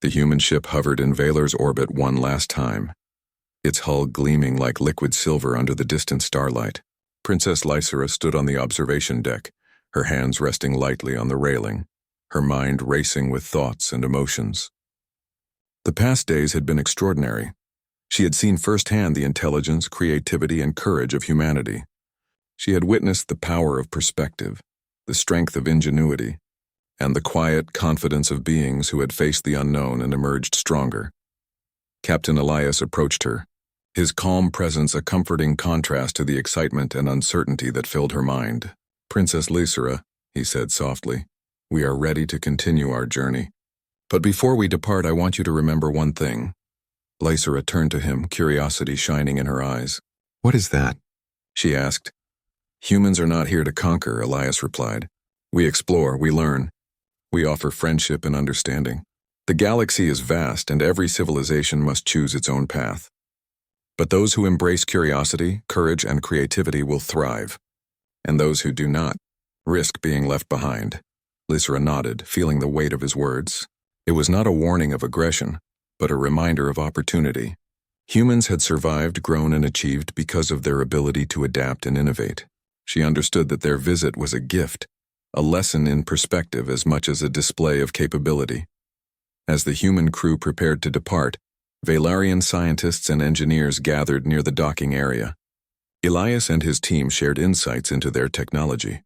The human ship hovered in Vaylor's orbit one last time, its hull gleaming like liquid silver under the distant starlight. Princess Lysera stood on the observation deck, her hands resting lightly on the railing, her mind racing with thoughts and emotions. The past days had been extraordinary. She had seen firsthand the intelligence, creativity, and courage of humanity. She had witnessed the power of perspective, the strength of ingenuity, and the quiet confidence of beings who had faced the unknown and emerged stronger. Captain Elias approached her, his calm presence a comforting contrast to the excitement and uncertainty that filled her mind. "Princess Lysera," he said softly, "we are ready to continue our journey. But before we depart, I want you to remember one thing." Lysera turned to him, curiosity shining in her eyes. "What is that?" she asked. "Humans are not here to conquer," Elias replied. "We explore, we learn. We offer friendship and understanding. The galaxy is vast, and every civilization must choose its own path. But those who embrace curiosity, courage, and creativity will thrive, and those who do not risk being left behind." Lysera nodded, feeling the weight of his words. It was not a warning of aggression, but a reminder of opportunity. Humans had survived, grown, and achieved because of their ability to adapt and innovate. She understood that their visit was a gift, a lesson in perspective as much as a display of capability. As the human crew prepared to depart, Vaylarian scientists and engineers gathered near the docking area. Elias and his team shared insights into their technology,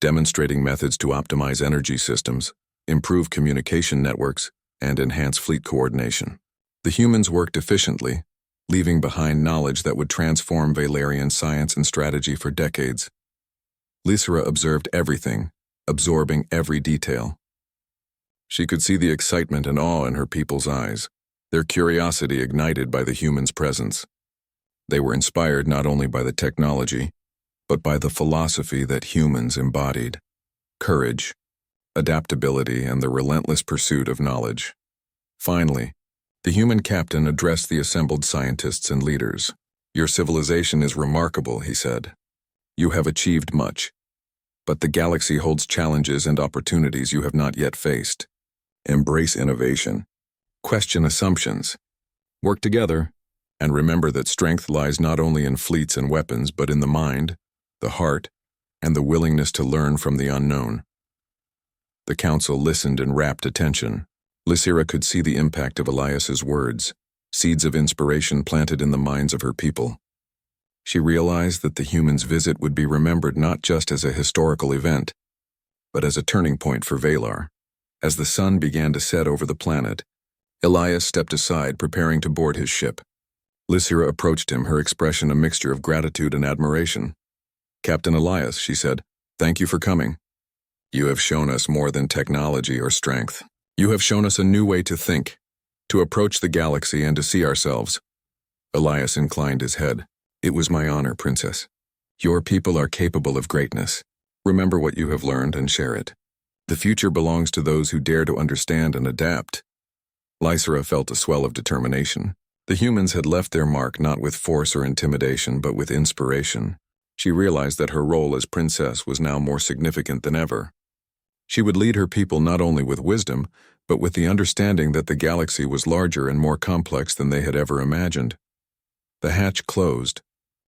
demonstrating methods to optimize energy systems, improve communication networks, and enhance fleet coordination. The humans worked efficiently, leaving behind knowledge that would transform Vaylarian science and strategy for decades. Lysera observed everything, absorbing every detail. She could see the excitement and awe in her people's eyes, their curiosity ignited by the humans' presence. They were inspired not only by the technology, but by the philosophy that humans embodied: courage, adaptability, and the relentless pursuit of knowledge. Finally, the human captain addressed the assembled scientists and leaders. "Your civilization is remarkable," he said. "You have achieved much, but the galaxy holds challenges and opportunities you have not yet faced. Embrace innovation, question assumptions, work together, and remember that strength lies not only in fleets and weapons, but in the mind, the heart, and the willingness to learn from the unknown." The council listened in rapt attention. Lysera could see the impact of Elias's words, seeds of inspiration planted in the minds of her people. She realized that the humans' visit would be remembered not just as a historical event, but as a turning point for Vaylor. As the sun began to set over the planet, Elias stepped aside, preparing to board his ship. Lysera approached him, her expression a mixture of gratitude and admiration. "Captain Elias," she said, "thank you for coming. You have shown us more than technology or strength. You have shown us a new way to think, to approach the galaxy, and to see ourselves." Elias inclined his head. "It was my honor, Princess. Your people are capable of greatness. Remember what you have learned and share it. The future belongs to those who dare to understand and adapt." Lysera felt a swell of determination. The humans had left their mark not with force or intimidation, but with inspiration. She realized that her role as princess was now more significant than ever. She would lead her people not only with wisdom, but with the understanding that the galaxy was larger and more complex than they had ever imagined. The hatch closed,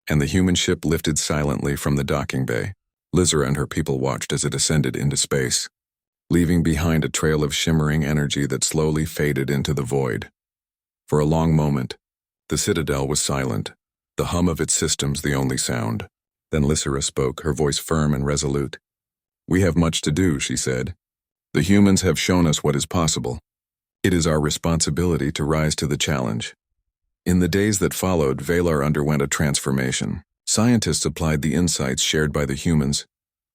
and the human ship lifted silently from the docking bay. Lysera and her people watched as it ascended into space, leaving behind a trail of shimmering energy that slowly faded into the void. For a long moment, the Citadel was silent, the hum of its systems the only sound. Then Lysera spoke, her voice firm and resolute. "We have much to do," she said. "The humans have shown us what is possible. It is our responsibility to rise to the challenge." In the days that followed, Vaylor underwent a transformation. Scientists applied the insights shared by the humans,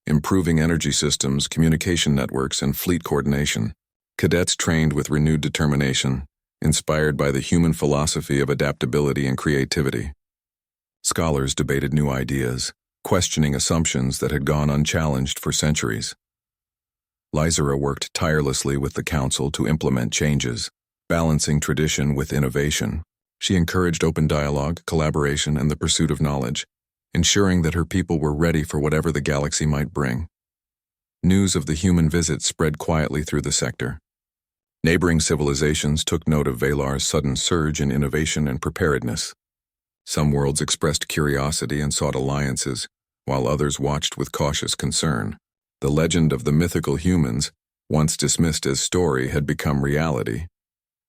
improving energy systems, communication networks, and fleet coordination. Cadets trained with renewed determination, inspired by the human philosophy of adaptability and creativity. Scholars debated new ideas, questioning assumptions that had gone unchallenged for centuries. Lysera worked tirelessly with the council to implement changes, balancing tradition with innovation. She encouraged open dialogue, collaboration, and the pursuit of knowledge, ensuring that her people were ready for whatever the galaxy might bring. News of the human visit spread quietly through the sector. Neighboring civilizations took note of Valar's sudden surge in innovation and preparedness. Some worlds expressed curiosity and sought alliances, while others watched with cautious concern. The legend of the mythical humans, once dismissed as story, had become reality,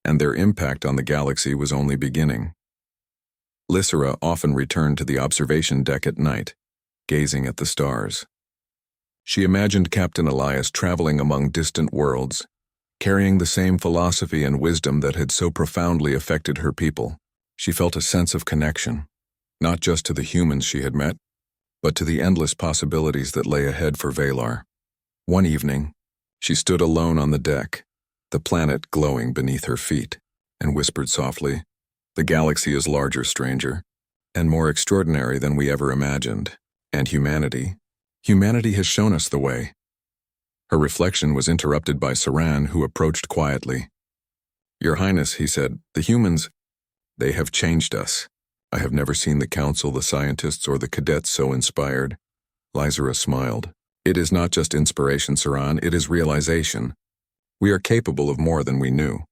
and their impact on the galaxy was only beginning. Lysera often returned to the observation deck at night, gazing at the stars. She imagined Captain Elias traveling among distant worlds, carrying the same philosophy and wisdom that had so profoundly affected her people. She felt a sense of connection, not just to the humans she had met, but to the endless possibilities that lay ahead for Valar. One evening, she stood alone on the deck, the planet glowing beneath her feet, and whispered softly, "The galaxy is larger, stranger, and more extraordinary than we ever imagined. And humanity has shown us the way." Her reflection was interrupted by Saran, who approached quietly. "Your Highness," he said, "the humans, they have changed us. I have never seen the council, the scientists, or the cadets so inspired." Lysera smiled. "It is not just inspiration, Saran, it is realization. We are capable of more than we knew.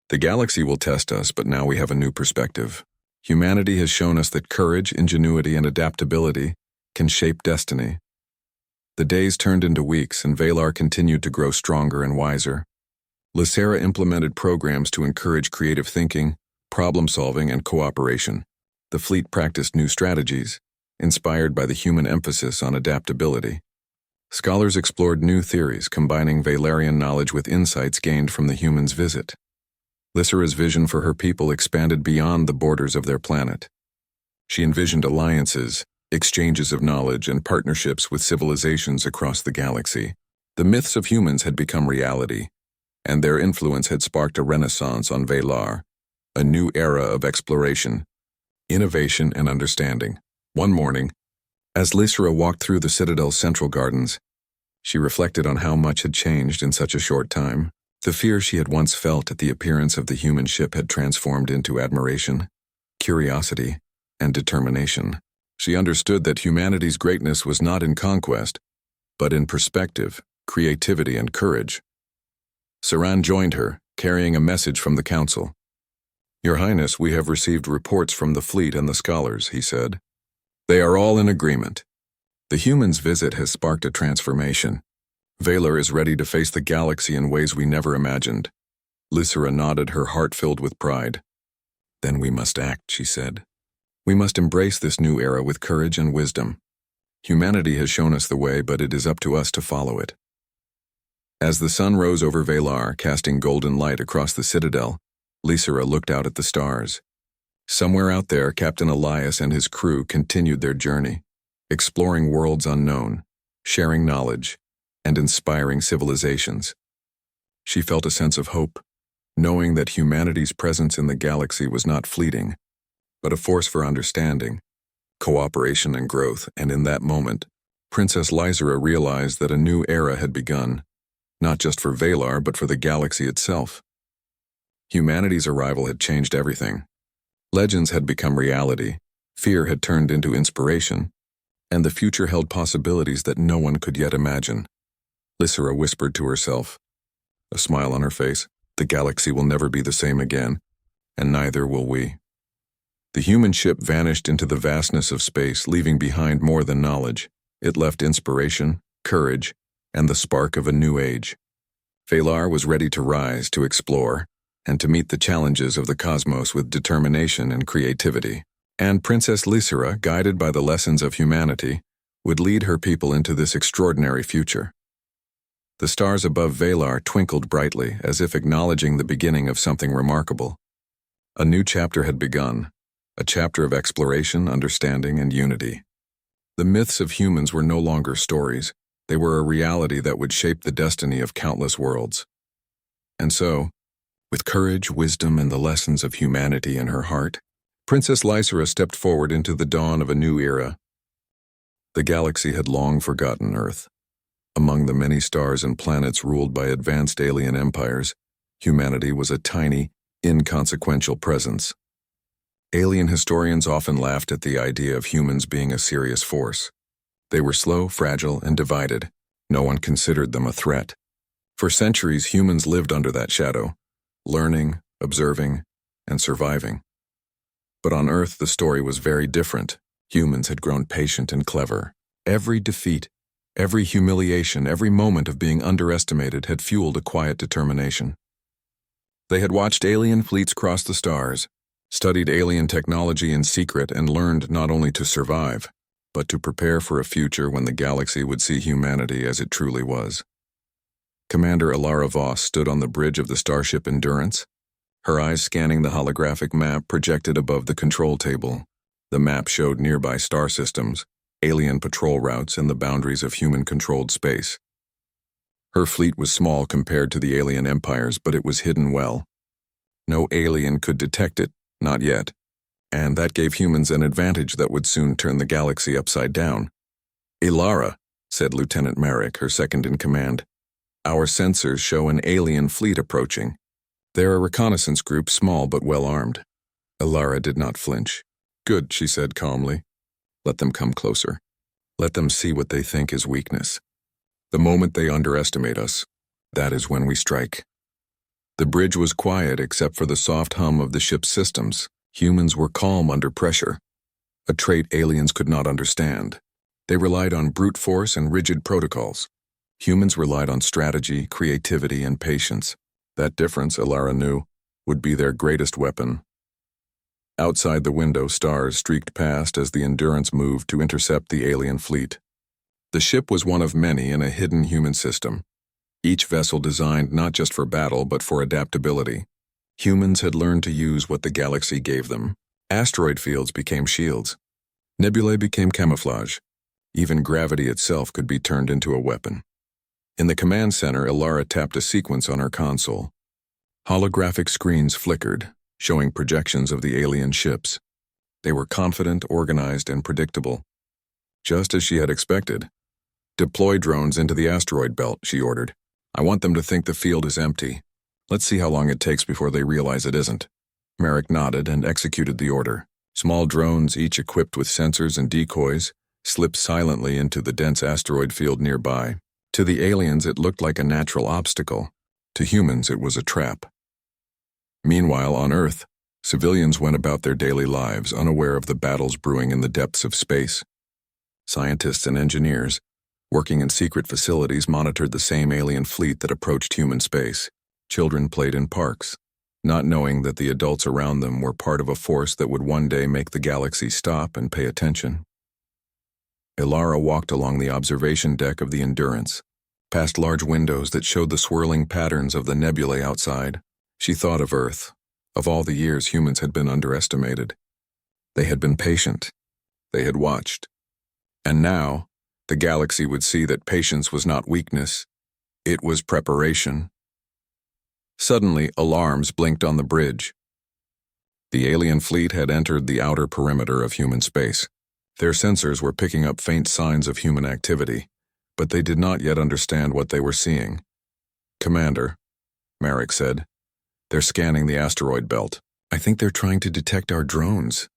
The galaxy will test us, but now we have a new perspective. Humanity has shown us that courage, ingenuity, and adaptability can shape destiny." The days turned into weeks, and Valar continued to grow stronger and wiser. Lysera implemented programs to encourage creative thinking, problem-solving, and cooperation. The fleet practiced new strategies, inspired by the human emphasis on adaptability. Scholars explored new theories, combining Valarian knowledge with insights gained from the humans' visit. Lysera's vision for her people expanded beyond the borders of their planet. She envisioned alliances, exchanges of knowledge, and partnerships with civilizations across the galaxy. The myths of humans had become reality, and their influence had sparked a renaissance on Valar, a new era of exploration, innovation, and understanding. One morning, as Lysera walked through the Citadel's central gardens, she reflected on how much had changed in such a short time. The fear she had once felt at the appearance of the human ship had transformed into admiration, curiosity, and determination. She understood that humanity's greatness was not in conquest, but in perspective, creativity, and courage. Saran joined her, carrying a message from the council. "Your Highness, we have received reports from the fleet and the scholars," he said. "They are all in agreement. The humans' visit has sparked a transformation. Valar is ready to face the galaxy in ways we never imagined." Lysera nodded, her heart filled with pride. "Then we must act," she said. "We must embrace this new era with courage and wisdom. Humanity has shown us the way, but it is up to us to follow it." As the sun rose over Valar, casting golden light across the citadel, Lysera looked out at the stars. Somewhere out there, Captain Elias and his crew continued their journey, exploring worlds unknown, sharing knowledge, and inspiring civilizations. She felt a sense of hope, knowing that humanity's presence in the galaxy was not fleeting, but a force for understanding, cooperation, and growth. And in that moment, Princess Lysera realized that a new era had begun, not just for Valar, but for the galaxy itself. Humanity's arrival had changed everything. Legends had become reality, fear had turned into inspiration, and the future held possibilities that no one could yet imagine. Lysera whispered to herself, a smile on her face, "The galaxy will never be the same again, and neither will we." The human ship vanished into the vastness of space, leaving behind more than knowledge. It left inspiration, courage, and the spark of a new age. Valar was ready to rise, to explore, and to meet the challenges of the cosmos with determination and creativity. And Princess Lysera, guided by the lessons of humanity, would lead her people into this extraordinary future. The stars above Valar twinkled brightly, as if acknowledging the beginning of something remarkable. A new chapter had begun, a chapter of exploration, understanding, and unity. The myths of humans were no longer stories. They were a reality that would shape the destiny of countless worlds. And so, with courage, wisdom, and the lessons of humanity in her heart, Princess Lysera stepped forward into the dawn of a new era. The galaxy had long forgotten Earth. Among the many stars and planets ruled by advanced alien empires, humanity was a tiny, inconsequential presence. Alien historians often laughed at the idea of humans being a serious force. They were slow, fragile, and divided. No one considered them a threat. For centuries, humans lived under that shadow, learning, observing, and surviving. But on Earth, the story was very different. Humans had grown patient and clever. Every defeat, every humiliation, every moment of being underestimated had fueled a quiet determination. They had watched alien fleets cross the stars, studied alien technology in secret, and learned not only to survive, but to prepare for a future when the galaxy would see humanity as it truly was. Commander Alara Voss stood on the bridge of the starship Endurance, her eyes scanning the holographic map projected above the control table. The map showed nearby star systems, alien patrol routes, and the boundaries of human-controlled space. Her fleet was small compared to the alien empires, but it was hidden well. No alien could detect it, not yet, and that gave humans an advantage that would soon turn the galaxy upside down. "Ilara," said Lieutenant Merrick, her second-in-command, "our sensors show an alien fleet approaching. They're a reconnaissance group, small but well-armed." Ilara did not flinch. "Good," she said calmly. "Let them come closer. Let them see what they think is weakness. The moment they underestimate us, that is when we strike." The bridge was quiet except for the soft hum of the ship's systems. Humans were calm under pressure, a trait aliens could not understand. They relied on brute force and rigid protocols. Humans relied on strategy, creativity, and patience. That difference, Ilara knew, would be their greatest weapon. Outside the window, stars streaked past as the Endurance moved to intercept the alien fleet. The ship was one of many in a hidden human system, each vessel designed not just for battle but for adaptability. Humans had learned to use what the galaxy gave them. Asteroid fields became shields. Nebulae became camouflage. Even gravity itself could be turned into a weapon. In the command center, Ilara tapped a sequence on her console. Holographic screens flickered, showing projections of the alien ships. They were confident, organized, and predictable. Just as she had expected. "Deploy drones into the asteroid belt," she ordered. "I want them to think the field is empty. Let's see how long it takes before they realize it isn't." Merrick nodded and executed the order. Small drones, each equipped with sensors and decoys, slipped silently into the dense asteroid field nearby. To the aliens, it looked like a natural obstacle. To humans, it was a trap. Meanwhile, on Earth, civilians went about their daily lives, unaware of the battles brewing in the depths of space. Scientists and engineers, working in secret facilities, monitored the same alien fleet that approached human space. Children played in parks, not knowing that the adults around them were part of a force that would one day make the galaxy stop and pay attention. Ilara walked along the observation deck of the Endurance, past large windows that showed the swirling patterns of the nebulae outside. She thought of Earth, of all the years humans had been underestimated. They had been patient. They had watched. And now, the galaxy would see that patience was not weakness. It was preparation. Suddenly, alarms blinked on the bridge. The alien fleet had entered the outer perimeter of human space. Their sensors were picking up faint signs of human activity, but they did not yet understand what they were seeing. "Commander," Merrick said, "they're scanning the asteroid belt. I think they're trying to detect our drones."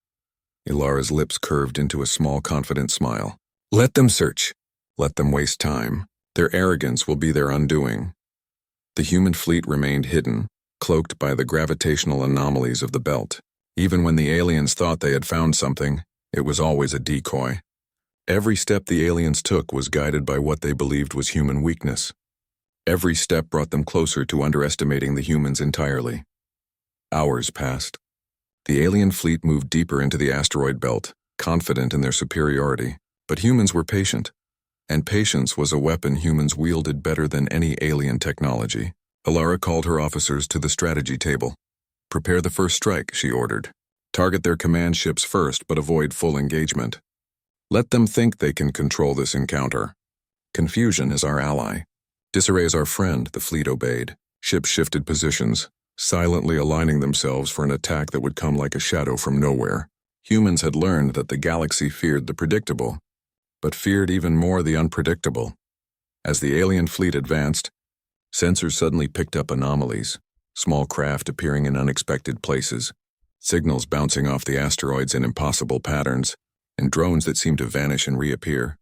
Ilara's lips curved into a small, confident smile. "Let them search. Let them waste time. Their arrogance will be their undoing." The human fleet remained hidden, cloaked by the gravitational anomalies of the belt. Even when the aliens thought they had found something, it was always a decoy. Every step the aliens took was guided by what they believed was human weakness. Every step brought them closer to underestimating the humans entirely. Hours passed. The alien fleet moved deeper into the asteroid belt, confident in their superiority. But humans were patient, and patience was a weapon humans wielded better than any alien technology. Ilara called her officers to the strategy table. "Prepare the first strike," she ordered. "Target their command ships first, but avoid full engagement. Let them think they can control this encounter. Confusion is our ally. Disarray is our friend," the fleet obeyed. Ships shifted positions, silently aligning themselves for an attack that would come like a shadow from nowhere. Humans had learned that the galaxy feared the predictable, but feared even more the unpredictable. As the alien fleet advanced, sensors suddenly picked up anomalies, small craft appearing in unexpected places, signals bouncing off the asteroids in impossible patterns, and drones that seemed to vanish and reappear.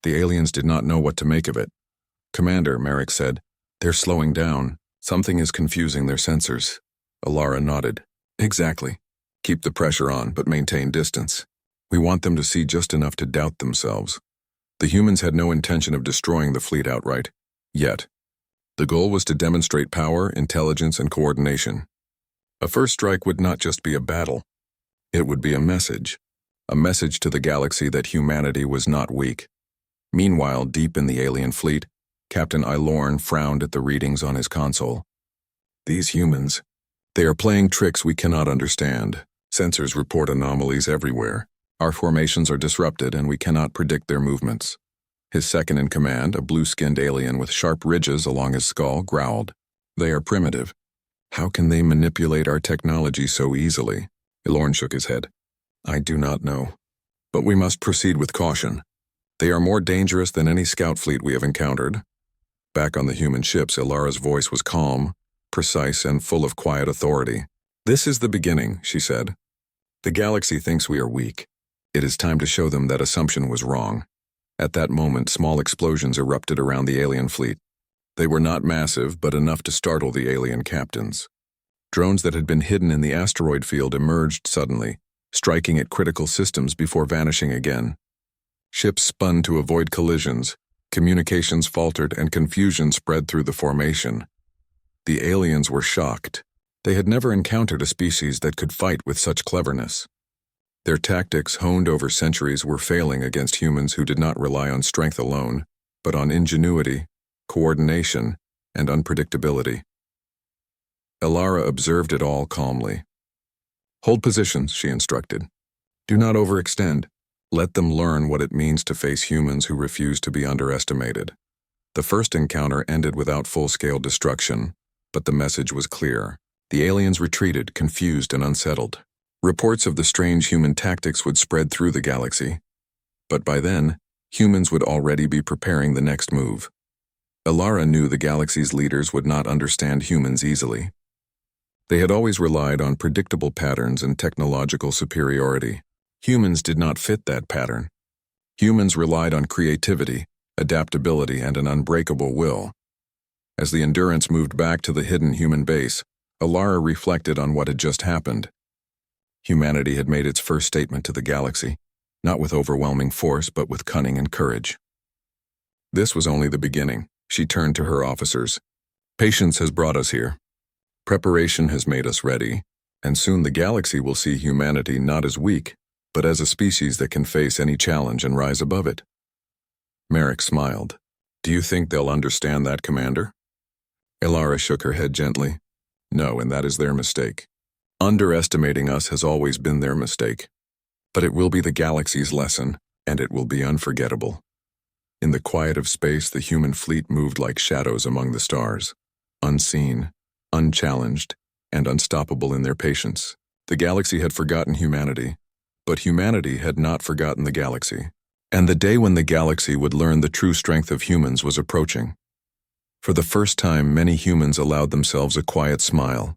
The aliens did not know what to make of it. "Commander," Merrick said, They're slowing down. Something is confusing their sensors. Alara nodded. Exactly. Keep the pressure on, but maintain distance. We want them to see just enough to doubt themselves. The humans had no intention of destroying the fleet outright. Yet. The goal was to demonstrate power, intelligence, and coordination. A first strike would not just be a battle. It would be a message. A message to the galaxy that humanity was not weak. Meanwhile, deep in the alien fleet, Captain Ilorn frowned at the readings on his console. These humans, they are playing tricks we cannot understand. Sensors report anomalies everywhere. Our formations are disrupted and we cannot predict their movements. His second-in-command, a blue-skinned alien with sharp ridges along his skull, growled. They are primitive. How can they manipulate our technology so easily? Ilorn shook his head. I do not know. But we must proceed with caution. They are more dangerous than any scout fleet we have encountered. Back on the human ships, Ilara's voice was calm, precise, and full of quiet authority. This is the beginning, she said. The galaxy thinks we are weak. It is time to show them that assumption was wrong. At that moment, small explosions erupted around the alien fleet. They were not massive, but enough to startle the alien captains. Drones that had been hidden in the asteroid field emerged suddenly, striking at critical systems before vanishing again. Ships spun to avoid collisions, communications faltered, and confusion spread through the formation. The aliens were shocked. They had never encountered a species that could fight with such cleverness. Their tactics, honed over centuries, were failing against humans who did not rely on strength alone, but on ingenuity, coordination, and unpredictability. Ilara observed it all calmly. Hold positions, she instructed. Do not overextend. Let them learn what it means to face humans who refuse to be underestimated. The first encounter ended without full-scale destruction, but the message was clear. The aliens retreated, confused and unsettled. Reports of the strange human tactics would spread through the galaxy. But by then, humans would already be preparing the next move. Ilara knew the galaxy's leaders would not understand humans easily. They had always relied on predictable patterns and technological superiority. Humans did not fit that pattern. Humans relied on creativity, adaptability, and an unbreakable will. As the Endurance moved back to the hidden human base, Ilara reflected on what had just happened. Humanity had made its first statement to the galaxy, not with overwhelming force, but with cunning and courage. This was only the beginning. She turned to her officers. Patience has brought us here. Preparation has made us ready, and soon the galaxy will see humanity not as weak, but as a species that can face any challenge and rise above it. Merrick smiled. Do you think they'll understand that, Commander? Ilara shook her head gently. No, and that is their mistake. Underestimating us has always been their mistake. But it will be the galaxy's lesson, and it will be unforgettable. In the quiet of space, the human fleet moved like shadows among the stars, unseen, unchallenged, and unstoppable in their patience. The galaxy had forgotten humanity, but humanity had not forgotten the galaxy. And the day when the galaxy would learn the true strength of humans was approaching. For the first time, many humans allowed themselves a quiet smile.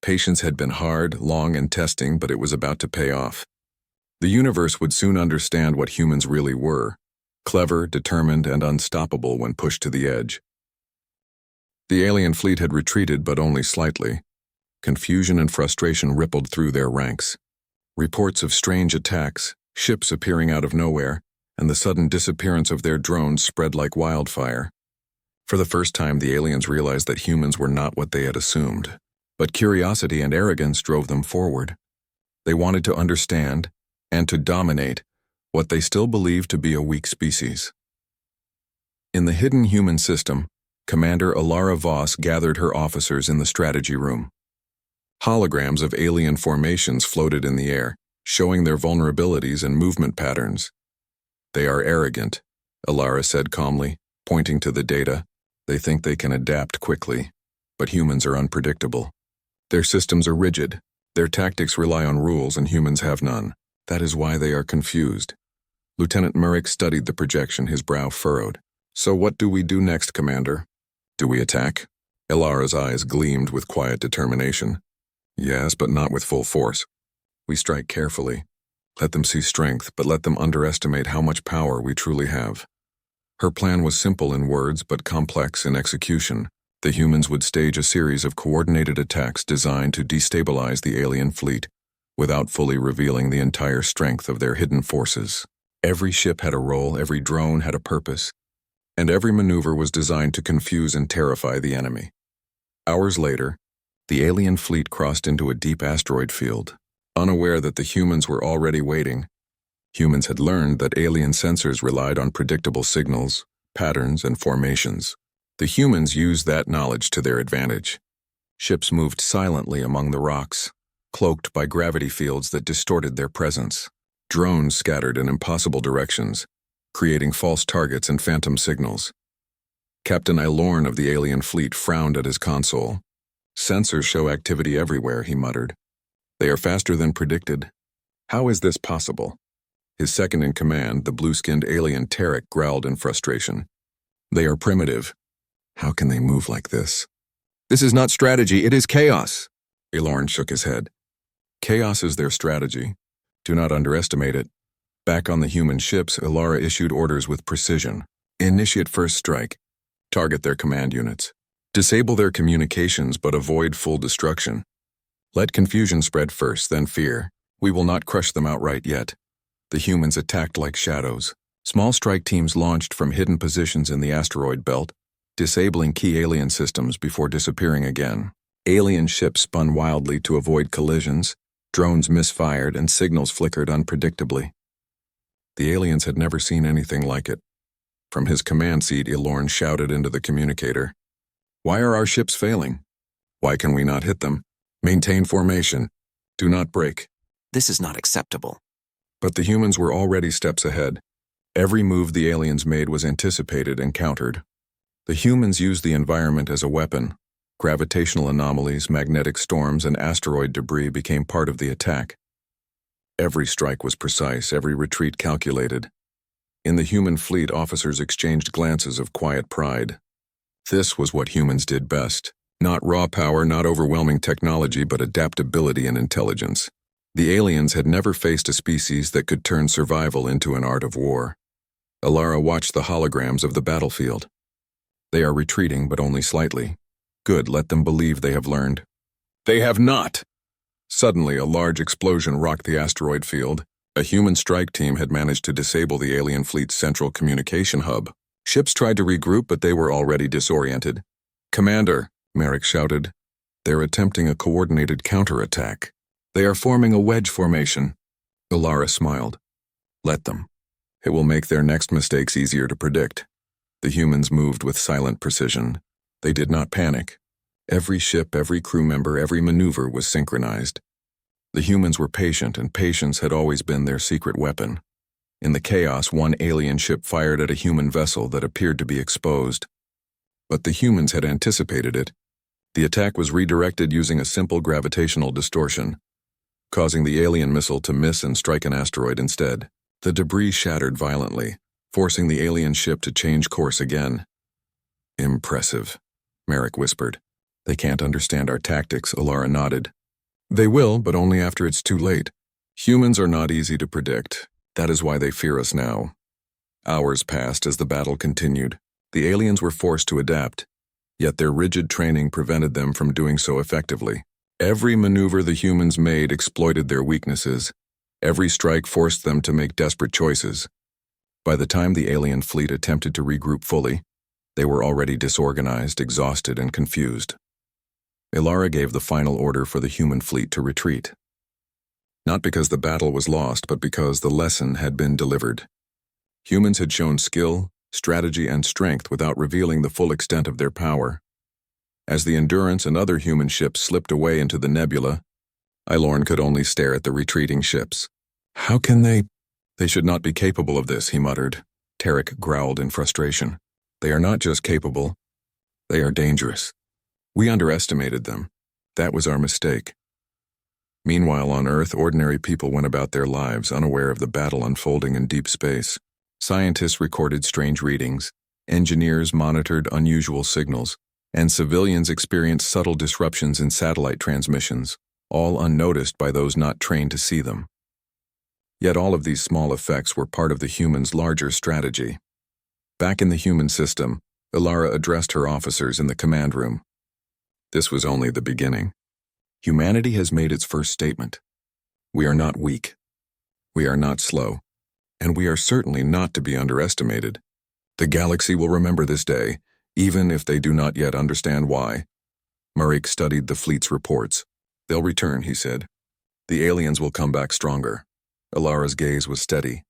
Patience had been hard, long, and testing, but it was about to pay off. The universe would soon understand what humans really were, clever, determined, and unstoppable when pushed to the edge. The alien fleet had retreated, but only slightly. Confusion and frustration rippled through their ranks. Reports of strange attacks, ships appearing out of nowhere, and the sudden disappearance of their drones spread like wildfire. For the first time, the aliens realized that humans were not what they had assumed. But curiosity and arrogance drove them forward. They wanted to understand, and to dominate, what they still believed to be a weak species. In the hidden human system, Commander Ilara Voss gathered her officers in the strategy room. Holograms of alien formations floated in the air, showing their vulnerabilities and movement patterns. They are arrogant, Ilara said calmly, pointing to the data. They think they can adapt quickly, but humans are unpredictable. Their systems are rigid. Their tactics rely on rules and humans have none. That is why they are confused. Lieutenant Merrick studied the projection, his brow furrowed. So what do we do next, Commander? Do we attack? Ilara's eyes gleamed with quiet determination. Yes, but not with full force. We strike carefully. Let them see strength, but let them underestimate how much power we truly have. Her plan was simple in words but complex in execution. The humans would stage a series of coordinated attacks designed to destabilize the alien fleet without fully revealing the entire strength of their hidden forces. Every ship had a role, every drone had a purpose, and every maneuver was designed to confuse and terrify the enemy. Hours later, the alien fleet crossed into a deep asteroid field. Unaware that the humans were already waiting, humans had learned that alien sensors relied on predictable signals, patterns, and formations. The humans used that knowledge to their advantage. Ships moved silently among the rocks, cloaked by gravity fields that distorted their presence. Drones scattered in impossible directions, creating false targets and phantom signals. Captain Ilorn of the alien fleet frowned at his console. "Sensors show activity everywhere," he muttered. "They are faster than predicted. How is this possible?" His second-in-command, the blue-skinned alien Tarek, growled in frustration. "They are primitive. How can they move like this?" "This is not strategy, it is chaos." Ilorn shook his head. "Chaos is their strategy. Do not underestimate it." Back on the human ships, Ilara issued orders with precision. "Initiate first strike. Target their command units. Disable their communications but avoid full destruction. Let confusion spread first, then fear. We will not crush them outright yet." The humans attacked like shadows. Small strike teams launched from hidden positions in the asteroid belt, disabling key alien systems before disappearing again. Alien ships spun wildly to avoid collisions, drones misfired, and signals flickered unpredictably. The aliens had never seen anything like it. From his command seat, Ilorn shouted into the communicator, "Why are our ships failing? Why can we not hit them? Maintain formation. Do not break." "This is not acceptable." But the humans were already steps ahead. Every move the aliens made was anticipated and countered. The humans used the environment as a weapon. Gravitational anomalies, magnetic storms, and asteroid debris became part of the attack. Every strike was precise, every retreat calculated. In the human fleet, officers exchanged glances of quiet pride. This was what humans did best. Not raw power, not overwhelming technology, but adaptability and intelligence. The aliens had never faced a species that could turn survival into an art of war. Ilara watched the holograms of the battlefield. They are retreating, but only slightly. Good, let them believe they have learned. They have not! Suddenly, a large explosion rocked the asteroid field. A human strike team had managed to disable the alien fleet's central communication hub. Ships tried to regroup, but they were already disoriented. "Commander," Merrick shouted, "they're attempting a coordinated counterattack. They are forming a wedge formation." Ilara smiled. "Let them. It will make their next mistakes easier to predict." The humans moved with silent precision. They did not panic. Every ship, every crew member, every maneuver was synchronized. The humans were patient, and patience had always been their secret weapon. In the chaos, one alien ship fired at a human vessel that appeared to be exposed. But the humans had anticipated it. The attack was redirected using a simple gravitational distortion, causing the alien missile to miss and strike an asteroid instead. The debris shattered violently, forcing the alien ship to change course again. "Impressive," Merrick whispered. "They can't understand our tactics," Ilara nodded. "They will, but only after it's too late. Humans are not easy to predict. That is why they fear us now." Hours passed as the battle continued. The aliens were forced to adapt, yet their rigid training prevented them from doing so effectively. Every maneuver the humans made exploited their weaknesses. Every strike forced them to make desperate choices. By the time the alien fleet attempted to regroup fully, they were already disorganized, exhausted, and confused. Ilara gave the final order for the human fleet to retreat. Not because the battle was lost, but because the lesson had been delivered. Humans had shown skill, strategy, and strength without revealing the full extent of their power. As the Endurance and other human ships slipped away into the nebula, Ilorn could only stare at the retreating ships. "How can they? They should not be capable of this," he muttered. Tarek growled in frustration. "They are not just capable, they are dangerous. We underestimated them. That was our mistake." Meanwhile, on Earth, ordinary people went about their lives, unaware of the battle unfolding in deep space. Scientists recorded strange readings, engineers monitored unusual signals, and civilians experienced subtle disruptions in satellite transmissions, all unnoticed by those not trained to see them. Yet all of these small effects were part of the humans' larger strategy. Back in the human system, Ilara addressed her officers in the command room. This was only the beginning. Humanity has made its first statement. We are not weak. We are not slow. And we are certainly not to be underestimated. The galaxy will remember this day, even if they do not yet understand why. Marek studied the fleet's reports. They'll return, he said. The aliens will come back stronger. Ilara's gaze was steady.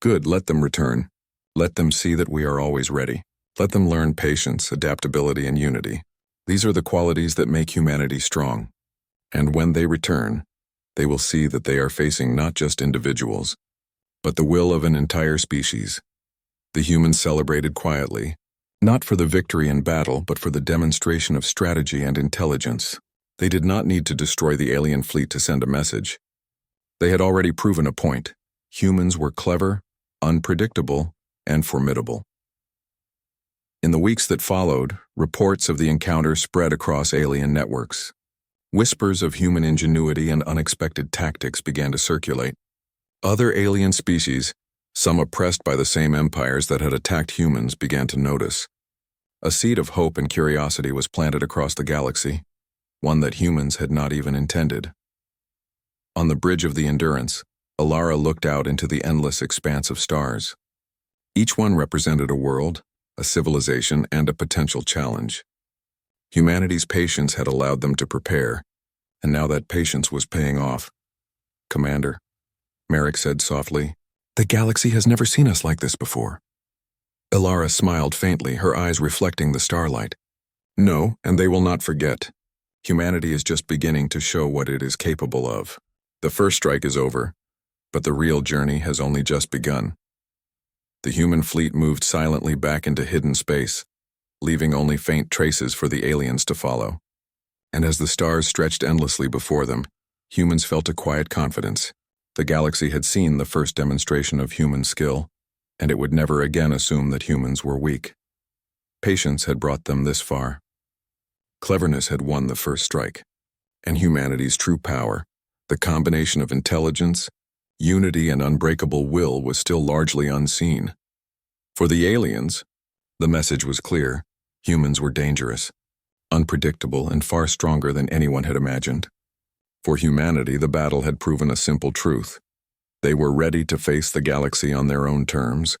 Good, let them return. Let them see that we are always ready. Let them learn patience, adaptability, and unity. These are the qualities that make humanity strong. And when they return, they will see that they are facing not just individuals, but the will of an entire species. The humans celebrated quietly, not for the victory in battle, but for the demonstration of strategy and intelligence. They did not need to destroy the alien fleet to send a message. They had already proven a point. Humans were clever, unpredictable, and formidable. In the weeks that followed, reports of the encounter spread across alien networks. Whispers of human ingenuity and unexpected tactics began to circulate. Other alien species, some oppressed by the same empires that had attacked humans, began to notice. A seed of hope and curiosity was planted across the galaxy, one that humans had not even intended. On the bridge of the Endurance, Ilara looked out into the endless expanse of stars. Each one represented a world, a civilization, and a potential challenge. Humanity's patience had allowed them to prepare, and now that patience was paying off. Commander, Marek said softly, the galaxy has never seen us like this before. Ilara smiled faintly, her eyes reflecting the starlight. No, and they will not forget. Humanity is just beginning to show what it is capable of. The first strike is over, but the real journey has only just begun. The human fleet moved silently back into hidden space, leaving only faint traces for the aliens to follow. And as the stars stretched endlessly before them, humans felt a quiet confidence. The galaxy had seen the first demonstration of human skill, and it would never again assume that humans were weak. Patience had brought them this far. Cleverness had won the first strike, and humanity's true power, the combination of intelligence, unity, and unbreakable will, was still largely unseen. For the aliens, the message was clear. Humans were dangerous, unpredictable, and far stronger than anyone had imagined. For humanity, the battle had proven a simple truth. They were ready to face the galaxy on their own terms,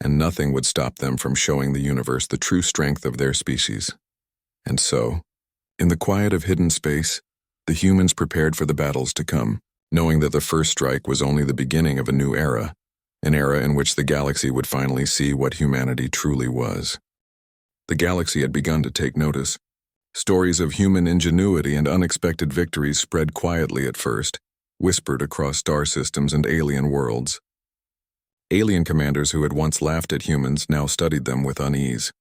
and nothing would stop them from showing the universe the true strength of their species. And so, in the quiet of hidden space, the humans prepared for the battles to come, knowing that the first strike was only the beginning of a new era, an era in which the galaxy would finally see what humanity truly was. The galaxy had begun to take notice. Stories of human ingenuity and unexpected victories spread quietly at first, whispered across star systems and alien worlds. Alien commanders who had once laughed at humans now studied them with unease.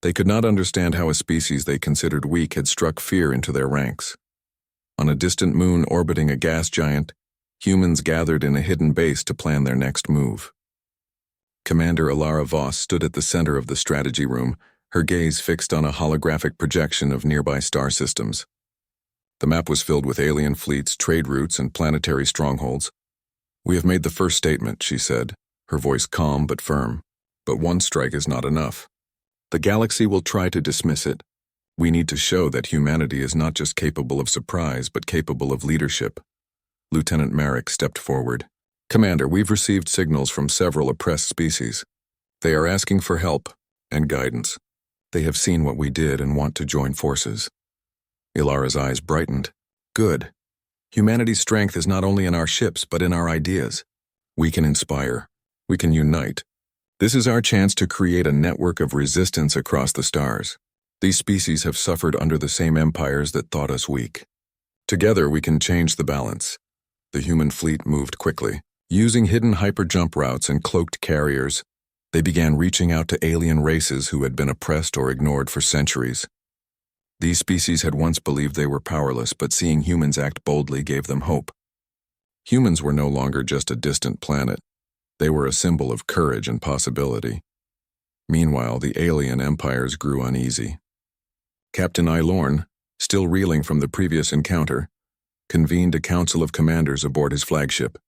They could not understand how a species they considered weak had struck fear into their ranks. On a distant moon orbiting a gas giant, humans gathered in a hidden base to plan their next move. Commander Ilara Voss stood at the center of the strategy room, her gaze fixed on a holographic projection of nearby star systems. The map was filled with alien fleets, trade routes, and planetary strongholds. We have made the first statement, she said, her voice calm but firm. But one strike is not enough. The galaxy will try to dismiss it. We need to show that humanity is not just capable of surprise, but capable of leadership. Lieutenant Marek stepped forward. Commander, we've received signals from several oppressed species. They are asking for help and guidance. They have seen what we did and want to join forces. Ilara's eyes brightened. Good. Humanity's strength is not only in our ships, but in our ideas. We can inspire. We can unite. This is our chance to create a network of resistance across the stars. These species have suffered under the same empires that thought us weak. Together we can change the balance. The human fleet moved quickly. Using hidden hyperjump routes and cloaked carriers, they began reaching out to alien races who had been oppressed or ignored for centuries. These species had once believed they were powerless, but seeing humans act boldly gave them hope. Humans were no longer just a distant planet. They were a symbol of courage and possibility. Meanwhile, the alien empires grew uneasy. Captain Ilorn, still reeling from the previous encounter, convened a council of commanders aboard his flagship.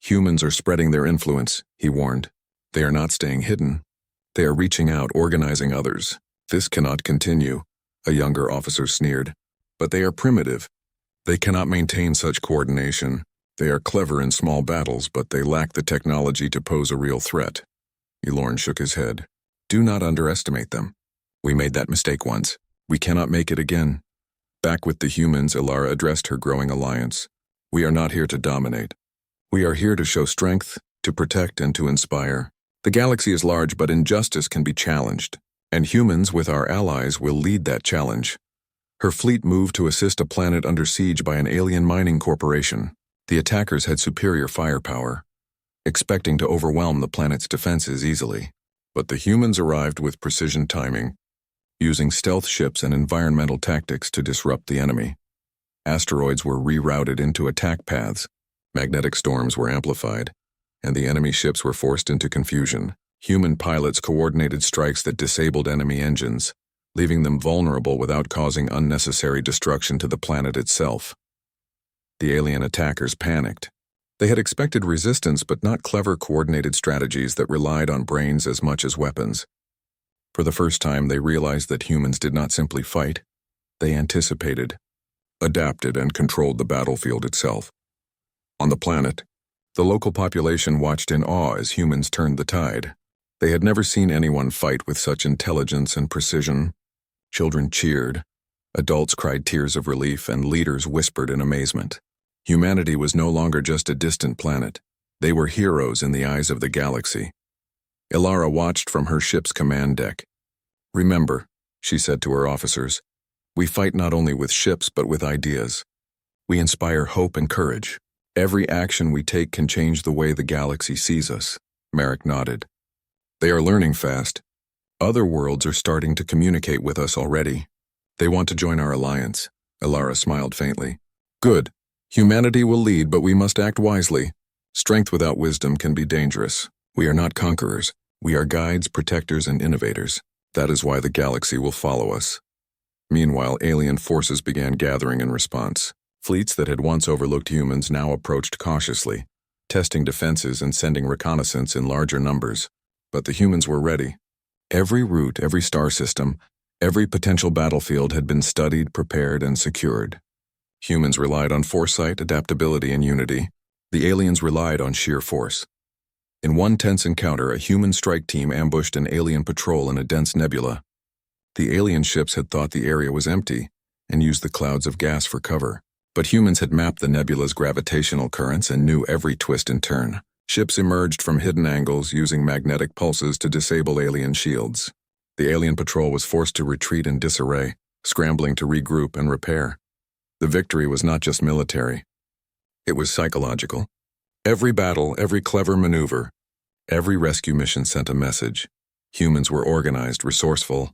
Humans are spreading their influence, he warned. They are not staying hidden. They are reaching out, organizing others. This cannot continue, a younger officer sneered. But they are primitive. They cannot maintain such coordination. They are clever in small battles, but they lack the technology to pose a real threat. Elorn shook his head. Do not underestimate them. We made that mistake once. We cannot make it again. Back with the humans, Ilara addressed her growing alliance. We are not here to dominate. We are here to show strength, to protect, and to inspire. The galaxy is large, but injustice can be challenged, and humans, with our allies, will lead that challenge. Her fleet moved to assist a planet under siege by an alien mining corporation. The attackers had superior firepower, expecting to overwhelm the planet's defenses easily. But the humans arrived with precision timing, using stealth ships and environmental tactics to disrupt the enemy. Asteroids were rerouted into attack paths, magnetic storms were amplified, and the enemy ships were forced into confusion. Human pilots coordinated strikes that disabled enemy engines, leaving them vulnerable without causing unnecessary destruction to the planet itself. The alien attackers panicked. They had expected resistance, but not clever coordinated strategies that relied on brains as much as weapons. For the first time, they realized that humans did not simply fight. They anticipated, adapted, and controlled the battlefield itself. On the planet, the local population watched in awe as humans turned the tide. They had never seen anyone fight with such intelligence and precision. Children cheered, adults cried tears of relief, and leaders whispered in amazement. Humanity was no longer just a distant planet. They were heroes in the eyes of the galaxy. Ilara watched from her ship's command deck. Remember, she said to her officers, we fight not only with ships but with ideas. We inspire hope and courage. Every action we take can change the way the galaxy sees us. Merrick nodded. They are learning fast. Other worlds are starting to communicate with us already. They want to join our alliance. Ilara smiled faintly. Good. Humanity will lead, but we must act wisely. Strength without wisdom can be dangerous. We are not conquerors. We are guides, protectors, and innovators. That is why the galaxy will follow us. Meanwhile, alien forces began gathering in response. Fleets that had once overlooked humans now approached cautiously, testing defenses and sending reconnaissance in larger numbers. But the humans were ready. Every route, every star system, every potential battlefield had been studied, prepared, and secured. Humans relied on foresight, adaptability, and unity. The aliens relied on sheer force. In one tense encounter, a human strike team ambushed an alien patrol in a dense nebula. The alien ships had thought the area was empty and used the clouds of gas for cover. But humans had mapped the nebula's gravitational currents and knew every twist and turn. Ships emerged from hidden angles using magnetic pulses to disable alien shields. The alien patrol was forced to retreat in disarray, scrambling to regroup and repair. The victory was not just military. It was psychological. Every battle, every clever maneuver, every rescue mission sent a message. Humans were organized, resourceful,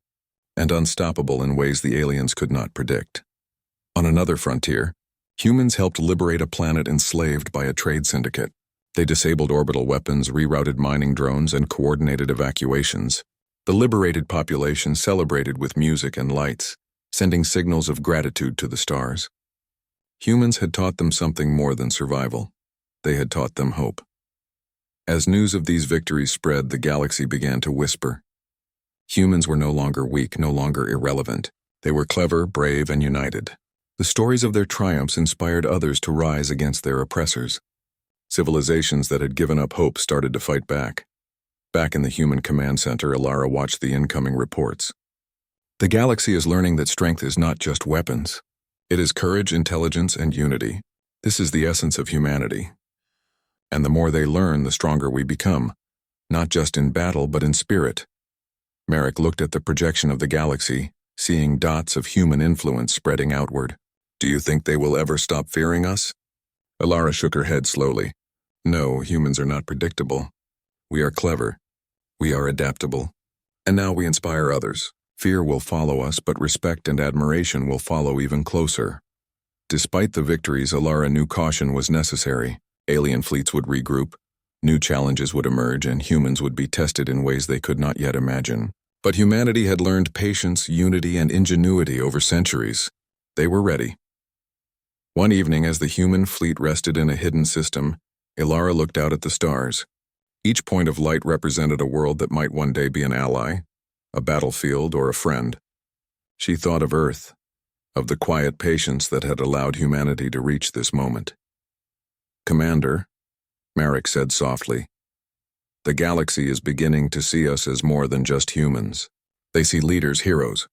and unstoppable in ways the aliens could not predict. On another frontier, humans helped liberate a planet enslaved by a trade syndicate. They disabled orbital weapons, rerouted mining drones, and coordinated evacuations. The liberated population celebrated with music and lights, sending signals of gratitude to the stars. Humans had taught them something more than survival. They had taught them hope. As news of these victories spread, the galaxy began to whisper. Humans were no longer weak, no longer irrelevant. They were clever, brave, and united. The stories of their triumphs inspired others to rise against their oppressors. Civilizations that had given up hope started to fight back. Back in the human command center, Ilara watched the incoming reports. The galaxy is learning that strength is not just weapons. It is courage, intelligence, and unity. This is the essence of humanity. And the more they learn, the stronger we become, not just in battle, but in spirit. Merrick looked at the projection of the galaxy, seeing dots of human influence spreading outward. Do you think they will ever stop fearing us? Ilara shook her head slowly. No, humans are not predictable. We are clever. We are adaptable. And now we inspire others. Fear will follow us, but respect and admiration will follow even closer. Despite the victories, Ilara knew caution was necessary. Alien fleets would regroup, new challenges would emerge, and humans would be tested in ways they could not yet imagine. But humanity had learned patience, unity, and ingenuity over centuries. They were ready. One evening, as the human fleet rested in a hidden system, Ilara looked out at the stars. Each point of light represented a world that might one day be an ally, a battlefield, or a friend. She thought of Earth, of the quiet patience that had allowed humanity to reach this moment. "Commander," Merrick said softly, "the galaxy is beginning to see us as more than just humans. They see leaders, heroes,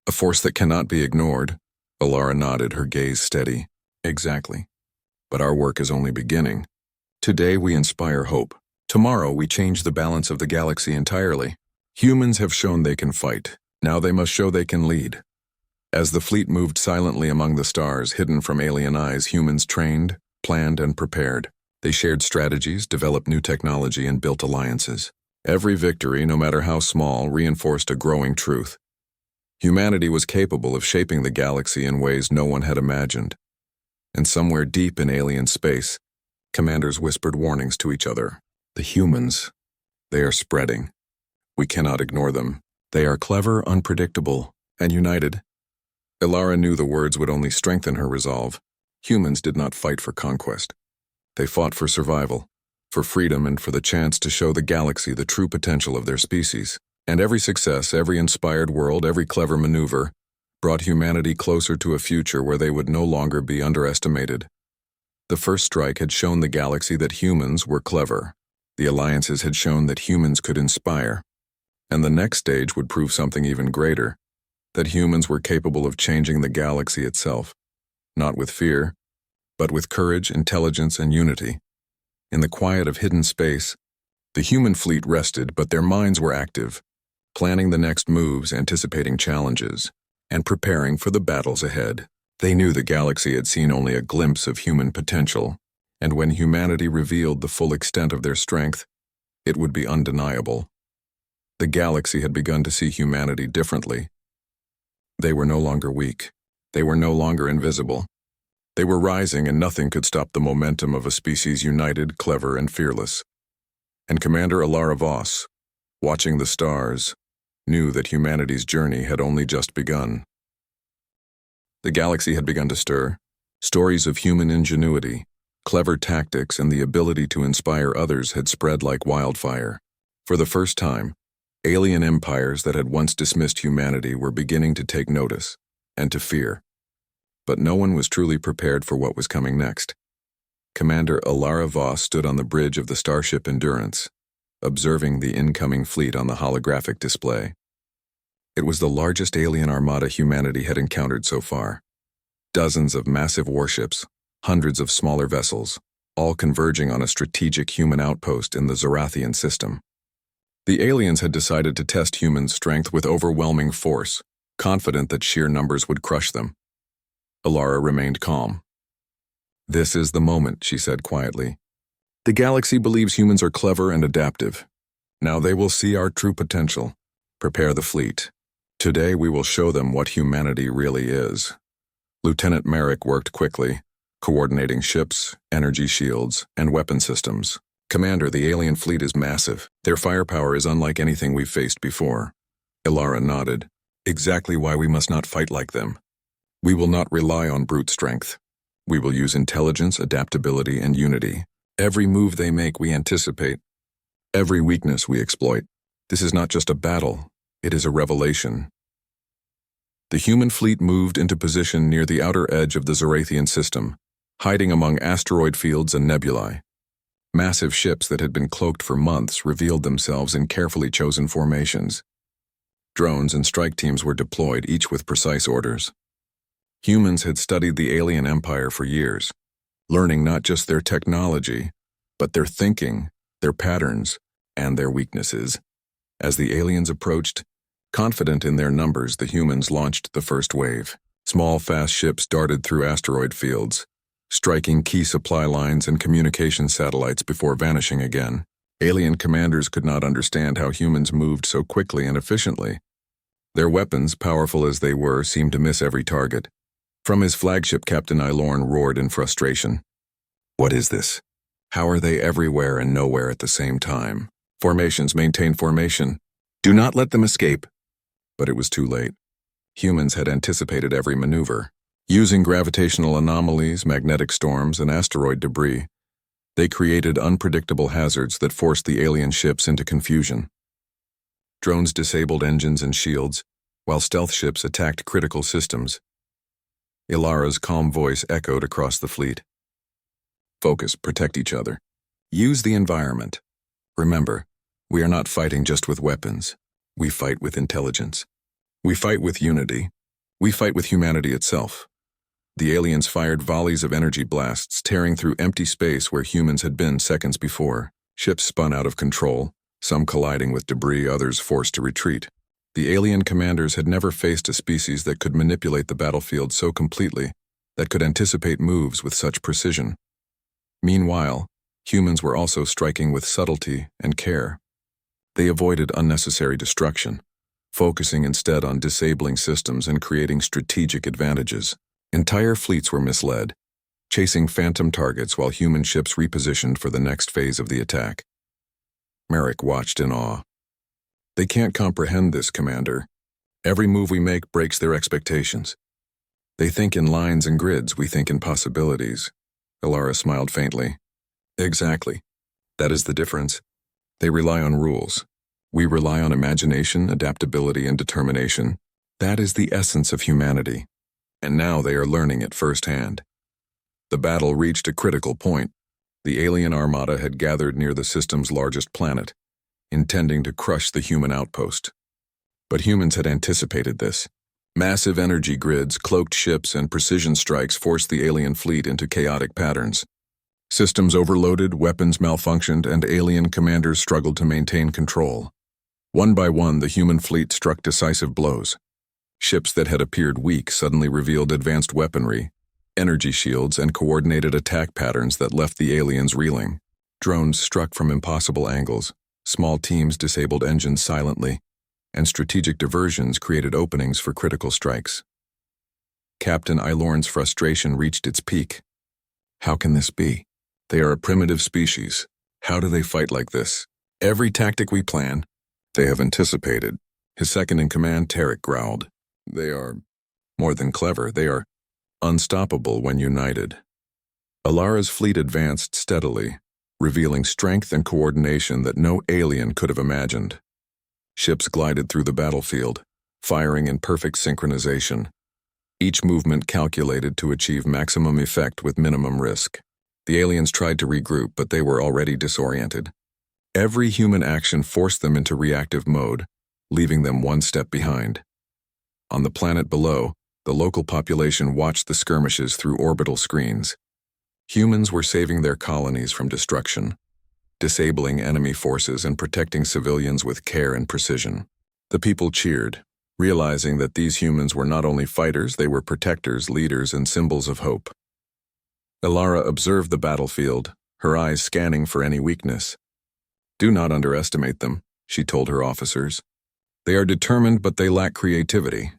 a force that cannot be ignored." Alara nodded, her gaze steady. "Exactly. But our work is only beginning. Today we inspire hope. Tomorrow we change the balance of the galaxy entirely. Humans have shown they can fight. Now they must show they can lead." As the fleet moved silently among the stars, hidden from alien eyes, humans trained, planned, and prepared. They shared strategies, developed new technology, and built alliances. Every victory, no matter how small, reinforced a growing truth. Humanity was capable of shaping the galaxy in ways no one had imagined. And somewhere deep in alien space, commanders whispered warnings to each other. "The humans, they are spreading. We cannot ignore them. They are clever, unpredictable, and united." Alara knew the words would only strengthen her resolve. Humans did not fight for conquest. They fought for survival, for freedom, and for the chance to show the galaxy the true potential of their species. And every success, every inspired world, every clever maneuver brought humanity closer to a future where they would no longer be underestimated. The first strike had shown the galaxy that humans were clever. The alliances had shown that humans could inspire. And the next stage would prove something even greater, that humans were capable of changing the galaxy itself, not with fear, but with courage, intelligence, and unity. In the quiet of hidden space, the human fleet rested, but their minds were active, planning the next moves, anticipating challenges, and preparing for the battles ahead. They knew the galaxy had seen only a glimpse of human potential, and when humanity revealed the full extent of their strength, it would be undeniable. The galaxy had begun to see humanity differently. They were no longer weak. They were no longer invisible. They were rising, and nothing could stop the momentum of a species united, clever, and fearless. And Commander Alara Voss, watching the stars, knew that humanity's journey had only just begun. The galaxy had begun to stir. Stories of human ingenuity, clever tactics, and the ability to inspire others had spread like wildfire. For the first time, alien empires that had once dismissed humanity were beginning to take notice and to fear. But no one was truly prepared for what was coming next. Commander Alara Voss stood on the bridge of the starship Endurance, observing the incoming fleet on the holographic display. It was the largest alien armada humanity had encountered so far. Dozens of massive warships, hundreds of smaller vessels, all converging on a strategic human outpost in the Zorathian system. The aliens had decided to test human strength with overwhelming force, confident that sheer numbers would crush them. Alara remained calm. "This is the moment," she said quietly. "The galaxy believes humans are clever and adaptive. Now they will see our true potential. Prepare the fleet. Today we will show them what humanity really is." Lieutenant Merrick worked quickly, coordinating ships, energy shields, and weapon systems. "Commander, the alien fleet is massive. Their firepower is unlike anything we've faced before." Alara nodded. "Exactly why we must not fight like them. We will not rely on brute strength. We will use intelligence, adaptability, and unity. Every move they make we anticipate. Every weakness we exploit. This is not just a battle, it is a revelation." The human fleet moved into position near the outer edge of the Zorathian system, hiding among asteroid fields and nebulae. Massive ships that had been cloaked for months revealed themselves in carefully chosen formations. Drones and strike teams were deployed, each with precise orders. Humans had studied the alien empire for years, learning not just their technology, but their thinking, their patterns, and their weaknesses. As the aliens approached, confident in their numbers, the humans launched the first wave. Small, fast ships darted through asteroid fields, striking key supply lines and communication satellites before vanishing again. Alien commanders could not understand how humans moved so quickly and efficiently. Their weapons, powerful as they were, seemed to miss every target. From his flagship, Captain Ilorn roared in frustration. "What is this? How are they everywhere and nowhere at the same time? Formations, maintain formation. Do not let them escape." But it was too late. Humans had anticipated every maneuver. Using gravitational anomalies, magnetic storms, and asteroid debris, They created unpredictable hazards that forced the alien ships into confusion. Drones disabled engines and shields, while stealth ships attacked critical systems. Ilara's calm voice echoed across the fleet. Focus, protect each other. Use the environment. Remember, we are not fighting just with weapons. We fight with intelligence. We fight with unity. We fight with humanity itself. The aliens fired volleys of energy blasts, tearing through empty space where humans had been seconds before. Ships spun out of control, some colliding with debris, others forced to retreat. The alien commanders had never faced a species that could manipulate the battlefield so completely, that could anticipate moves with such precision. Meanwhile, humans were also striking with subtlety and care. They avoided unnecessary destruction, focusing instead on disabling systems and creating strategic advantages. Entire fleets were misled, chasing phantom targets while human ships repositioned for the next phase of the attack. Merrick watched in awe. They can't comprehend this, Commander. Every move we make breaks their expectations. They think in lines and grids, we think in possibilities. Ilara smiled faintly. Exactly. That is the difference. They rely on rules. We rely on imagination, adaptability, and determination. That is the essence of humanity. And now they are learning it firsthand. The battle reached a critical point. The alien armada had gathered near the system's largest planet, intending to crush the human outpost. But humans had anticipated this. Massive energy grids, cloaked ships, and precision strikes forced the alien fleet into chaotic patterns. Systems overloaded, weapons malfunctioned, and alien commanders struggled to maintain control. One by one, the human fleet struck decisive blows. Ships that had appeared weak suddenly revealed advanced weaponry, energy shields, and coordinated attack patterns that left the aliens reeling. Drones struck from impossible angles, small teams disabled engines silently, and strategic diversions created openings for critical strikes. Captain Ilorn's frustration reached its peak. How can this be? They are a primitive species. How do they fight like this? Every tactic we plan, they have anticipated. His second-in-command, Tarek, growled. They are more than clever. They are unstoppable when united. Ilara's fleet advanced steadily, revealing strength and coordination that no alien could have imagined. Ships glided through the battlefield, firing in perfect synchronization, each movement calculated to achieve maximum effect with minimum risk. The aliens tried to regroup, but they were already disoriented. Every human action forced them into reactive mode, leaving them one step behind. On the planet below, the local population watched the skirmishes through orbital screens. Humans were saving their colonies from destruction, disabling enemy forces and protecting civilians with care and precision. The people cheered, realizing that these humans were not only fighters, they were protectors, leaders, and symbols of hope. Ilara observed the battlefield, her eyes scanning for any weakness. Do not underestimate them, she told her officers. They are determined, but they lack creativity.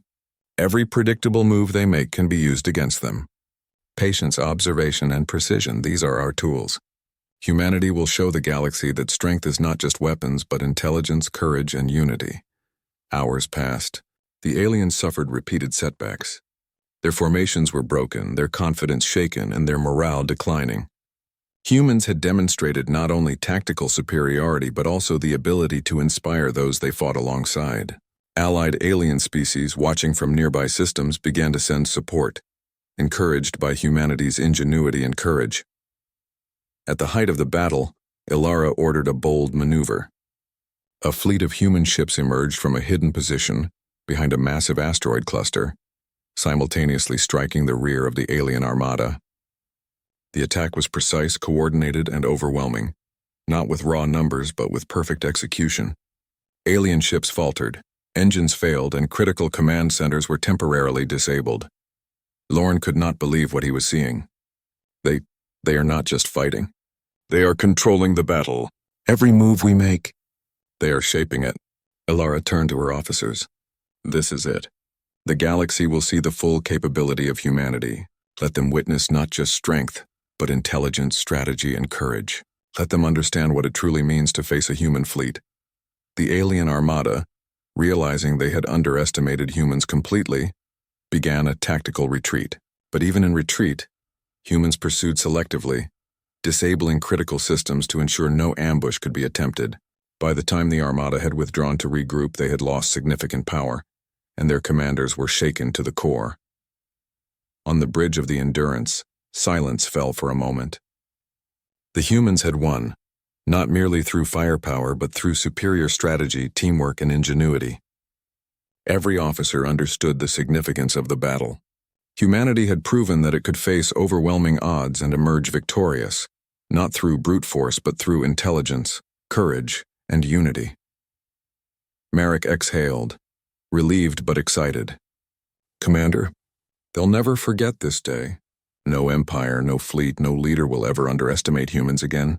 Every predictable move they make can be used against them. Patience, observation, and precision, these are our tools. Humanity will show the galaxy that strength is not just weapons, but intelligence, courage, and unity. Hours passed. The aliens suffered repeated setbacks. Their formations were broken, their confidence shaken, and their morale declining. Humans had demonstrated not only tactical superiority, but also the ability to inspire those they fought alongside. Allied alien species watching from nearby systems began to send support, encouraged by humanity's ingenuity and courage. At the height of the battle, Ilara ordered a bold maneuver. A fleet of human ships emerged from a hidden position behind a massive asteroid cluster, simultaneously striking the rear of the alien armada. The attack was precise, coordinated, and overwhelming, not with raw numbers but with perfect execution. Alien ships faltered, engines failed, and critical command centers were temporarily disabled. Lorne could not believe what he was seeing. They are not just fighting. They are controlling the battle. Every move we make, they are shaping it. Ilara turned to her officers. This is it. The galaxy will see the full capability of humanity. Let them witness not just strength, but intelligence, strategy, and courage. Let them understand what it truly means to face a human fleet. The alien armada, realizing they had underestimated humans completely, began a tactical retreat. But even in retreat, humans pursued selectively, disabling critical systems to ensure no ambush could be attempted. By the time the Armada had withdrawn to regroup, they had lost significant power, and their commanders were shaken to the core. On the bridge of the Endurance, silence fell for a moment. The humans had won, not merely through firepower but through superior strategy, teamwork, and ingenuity. Every officer understood the significance of the battle. Humanity had proven that it could face overwhelming odds and emerge victorious, not through brute force but through intelligence, courage, and unity. Merrick exhaled, relieved but excited. "Commander, they'll never forget this day. No empire, no fleet, no leader will ever underestimate humans again."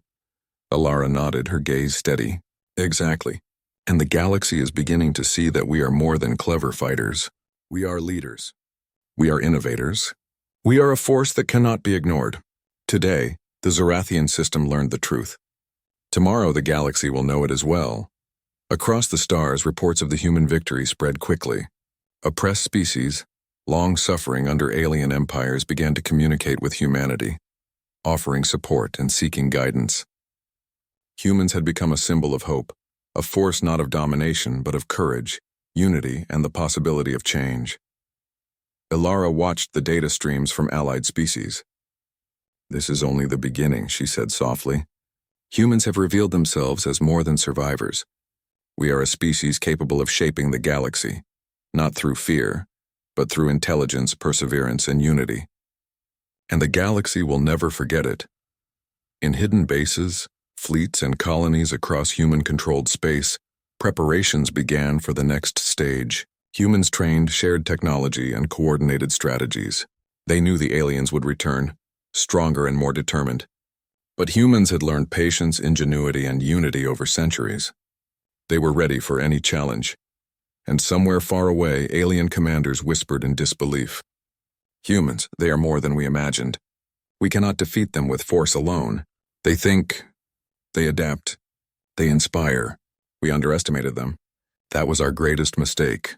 Alara nodded, her gaze steady. "Exactly. And the galaxy is beginning to see that we are more than clever fighters. We are leaders. We are innovators. We are a force that cannot be ignored. Today, the Zorathian system learned the truth. Tomorrow, the galaxy will know it as well." Across the stars, reports of the human victory spread quickly. Oppressed species, long suffering under alien empires, began to communicate with humanity, offering support and seeking guidance. Humans had become a symbol of hope, a force not of domination but of courage, unity, and the possibility of change. Alara watched the data streams from allied species. "This is only the beginning," she said softly. "Humans have revealed themselves as more than survivors. We are a species capable of shaping the galaxy, not through fear, but through intelligence, perseverance, and unity. And the galaxy will never forget it." In hidden bases, fleets, and colonies across human-controlled space, preparations began for the next stage. Humans trained, shared technology, and coordinated strategies. They knew the aliens would return, stronger and more determined. But humans had learned patience, ingenuity, and unity over centuries. They were ready for any challenge. And somewhere far away, alien commanders whispered in disbelief. "Humans, they are more than we imagined. We cannot defeat them with force alone. They think, they adapt, they inspire. We underestimated them. That was our greatest mistake."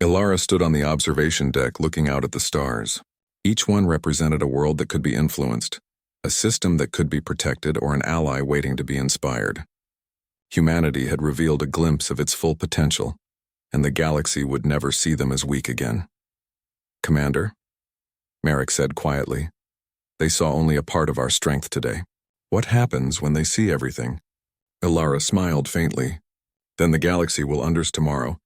Alara stood on the observation deck looking out at the stars. Each one represented a world that could be influenced, a system that could be protected, or an ally waiting to be inspired. Humanity had revealed a glimpse of its full potential, and the galaxy would never see them as weak again. "Commander," Merrick said quietly, "they saw only a part of our strength today. What happens when they see everything?" Alara smiled faintly. "Then the galaxy will understand tomorrow.